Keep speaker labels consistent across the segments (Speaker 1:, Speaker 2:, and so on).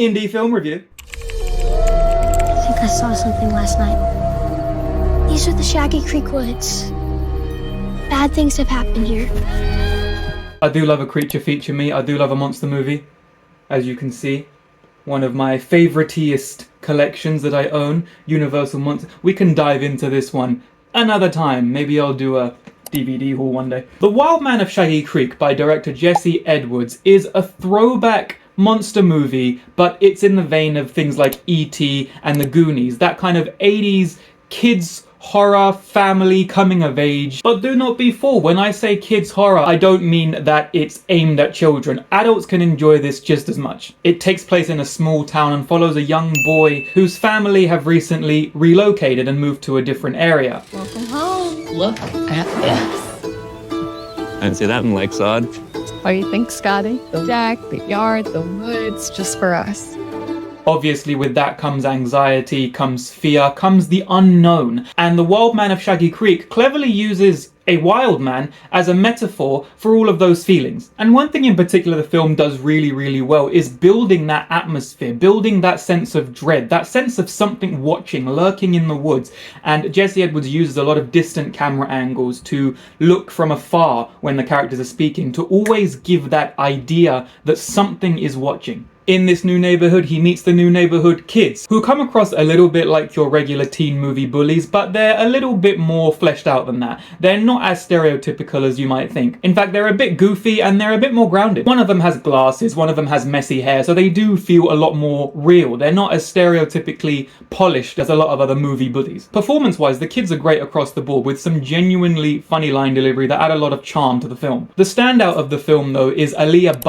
Speaker 1: Indie film review.
Speaker 2: I think I saw something last night. These are the Shaggy Creek woods. Bad things have happened here.
Speaker 1: I do love a creature feature me. I do love a monster movie, as you can see. One of my favoriteest collections that I own, Universal Monster. We can dive into this one another time. Maybe I'll do a DVD haul one day. The Wildman of Shaggy Creek by director Jesse Edwards is a throwback monster movie, but it's in the vein of things like E.T. and the Goonies, that kind of 80s kids horror, family, coming of age. But do not be fooled, when I say kids horror, I don't mean that it's aimed at children. Adults can enjoy this just as much. It takes place in a small town and follows a young boy whose family have recently relocated and moved to a different area.
Speaker 2: Welcome home.
Speaker 3: Look at this.
Speaker 4: I didn't see that in Lakeside.
Speaker 5: What do you think, Scotty? The deck, the yard, the woods, just for us.
Speaker 1: Obviously, with that comes anxiety, comes fear, comes the unknown. And the Wildman of Shaggy Creek cleverly uses a wild man as a metaphor for all of those feelings. And one thing in particular the film does really, really well is building that atmosphere, building that sense of dread, that sense of something watching, lurking in the woods. And Jesse Edwards uses a lot of distant camera angles to look from afar when the characters are speaking, to always give that idea that something is watching. In this new neighborhood, he meets the new neighborhood kids, who come across a little bit like your regular teen movie bullies, but they're a little bit more fleshed out than that. They're not as stereotypical as you might think. In fact, they're a bit goofy and they're a bit more grounded. One of them has glasses, one of them has messy hair, so they do feel a lot more real. They're not as stereotypically polished as a lot of other movie bullies. Performance-wise, the kids are great across the board, with some genuinely funny line delivery that add a lot of charm to the film. The standout of the film, though, is Aaliyah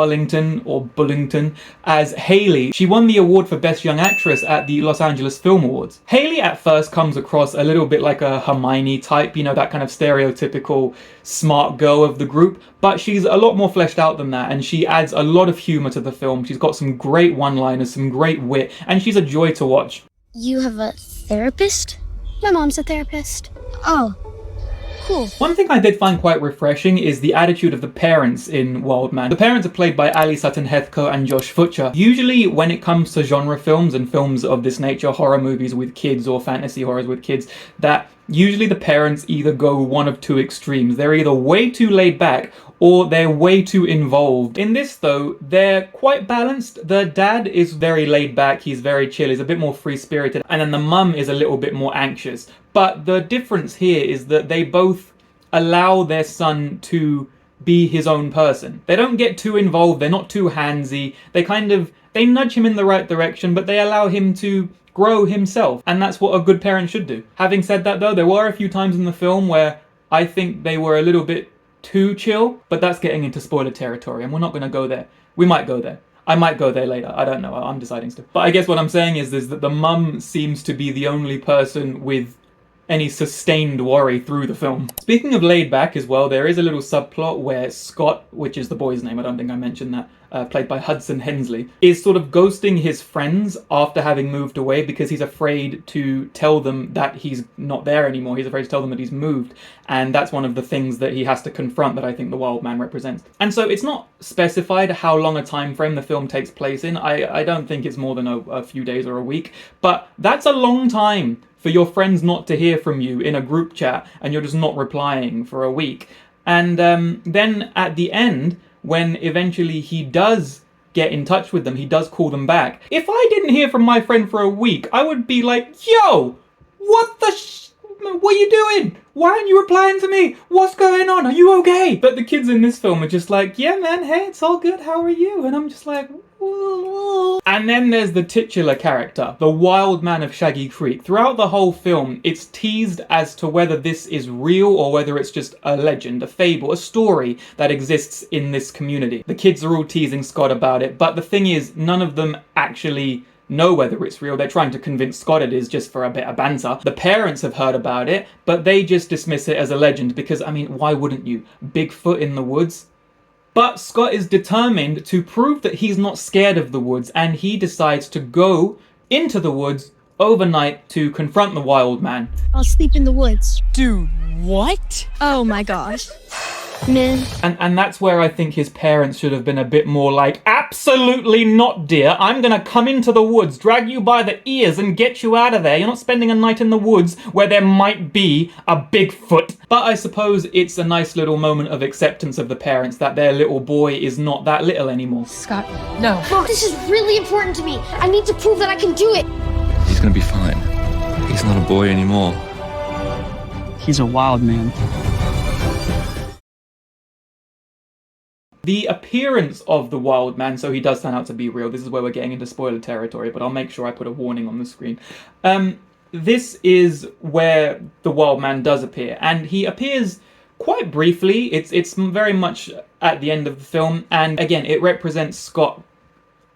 Speaker 1: Bullington as Haley. She won the award for Best Young Actress at the Los Angeles Film Awards. Haley at first comes across a little bit like a Hermione type, you know, that kind of stereotypical smart girl of the group, but she's a lot more fleshed out than that, and she adds a lot of humor to the film. She's got some great one-liners, some great wit, and she's a joy to watch.
Speaker 2: You have a therapist? My mom's a therapist. Oh. Cool.
Speaker 1: One thing I did find quite refreshing is the attitude of the parents in Wildman. The parents are played by Ali Sutton Heathcote and Josh Futcher. Usually when it comes to genre films and films of this nature, horror movies with kids or fantasy horrors with kids, that usually the parents either go one of two extremes. They're either way too laid back or they're way too involved. In this though, they're quite balanced. The dad is very laid back, he's very chill, he's a bit more free-spirited, and then the mum is a little bit more anxious. But the difference here is that they both allow their son to be his own person. They don't get too involved, they're not too handsy, they nudge him in the right direction, but they allow him to grow himself, and that's what a good parent should do. Having said that though, there were a few times in the film where I think they were a little bit too chill, but that's getting into spoiler territory, and we're not going to go there. We might go there. I might go there later. I don't know. I'm deciding still. But I guess what I'm saying is that the mum seems to be the only person with any sustained worry through the film. Speaking of laid back as well, there is a little subplot where Scott, which is the boy's name, I don't think I mentioned that, played by Hudson Hensley, is sort of ghosting his friends after having moved away because he's afraid to tell them that he's not there anymore. He's afraid to tell them that he's moved. And that's one of the things that he has to confront that I think the Wild Man represents. And so it's not specified how long a time frame the film takes place in. I don't think it's more than a few days or a week, but that's a long time for your friends not to hear from you in a group chat and you're just not replying for a week. And then at the end, when eventually he does get in touch with them, he does call them back. If I didn't hear from my friend for a week, I would be like, yo, what are you doing? Why aren't you replying to me? What's going on? Are you okay? But the kids in this film are just like, yeah man, hey, it's all good, how are you? And I'm just like, whoa. And then there's the titular character, the Wildman of Shaggy Creek. Throughout the whole film, it's teased as to whether this is real or whether it's just a legend, a fable, a story that exists in this community. The kids are all teasing Scott about it, but the thing is, none of them actually know whether it's real. They're trying to convince Scott it is just for a bit of banter. The parents have heard about it, but they just dismiss it as a legend because, I mean, why wouldn't you? Bigfoot in the woods? But Scott is determined to prove that he's not scared of the woods, and he decides to go into the woods overnight to confront the Wild Man.
Speaker 2: I'll sleep in the woods.
Speaker 3: Dude, what?
Speaker 2: Oh my gosh. Man.
Speaker 1: And that's where I think his parents should have been a bit more like, Absolutely not, dear. I'm gonna come into the woods, drag you by the ears and get you out of there. You're not spending a night in the woods where there might be a Bigfoot. But I suppose it's a nice little moment of acceptance of the parents that their little boy is not that little anymore.
Speaker 5: Scott,
Speaker 3: No.
Speaker 2: Mom, this is really important to me. I need to prove that I can do it.
Speaker 4: He's gonna be fine. He's not a boy anymore.
Speaker 3: He's a wild man.
Speaker 1: The appearance of the wild man, so he does turn out to be real. This is where we're getting into spoiler territory, but I'll make sure I put a warning on the screen. This is where the wild man does appear, and he appears quite briefly. It's very much at the end of the film, and again, it represents Scott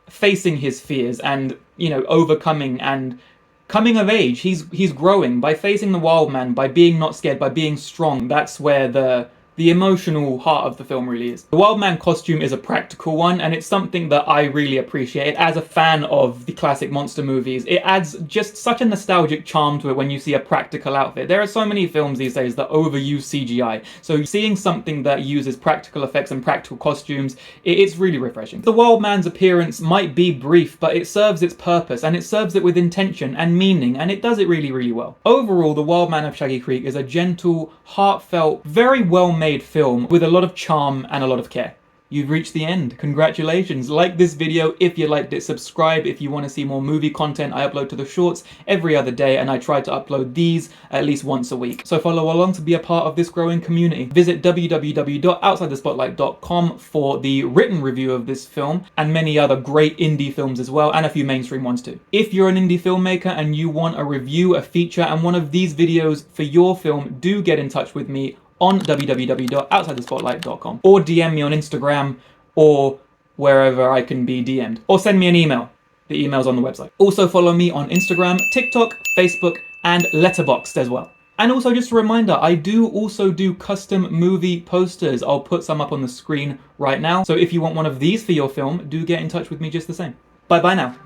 Speaker 1: facing his fears and, you know, overcoming and coming of age. He's growing by facing the wild man, by being not scared, by being strong. That's where the emotional heart of the film really is. The wild man costume is a practical one, and it's something that I really appreciate. As a fan of the classic monster movies, it adds just such a nostalgic charm to it when you see a practical outfit. There are so many films these days that overuse CGI, so seeing something that uses practical effects and practical costumes, it's really refreshing. The wild man's appearance might be brief, but it serves its purpose, and it serves it with intention and meaning, and it does it really, really well. Overall, The Wildman of Shaggy Creek is a gentle, heartfelt, very well-made film with a lot of charm and a lot of care. You've reached the end. Congratulations. Like this video if you liked it. Subscribe if you want to see more movie content. I upload to the shorts every other day, and I try to upload these at least once a week. So follow along to be a part of this growing community. Visit www.outsidethespotlight.com for the written review of this film and many other great indie films as well, and a few mainstream ones too. If you're an indie filmmaker and you want a review, a feature, and one of these videos for your film, do get in touch with me on www.outsidethespotlight.com, or DM me on Instagram or wherever I can be DM'd, or send me an email. The email's on the website. Also follow me on Instagram, TikTok, Facebook, and Letterboxd as well. And also just a reminder, I do also do custom movie posters. I'll put some up on the screen right now. So if you want one of these for your film, do get in touch with me just the same. Bye bye now.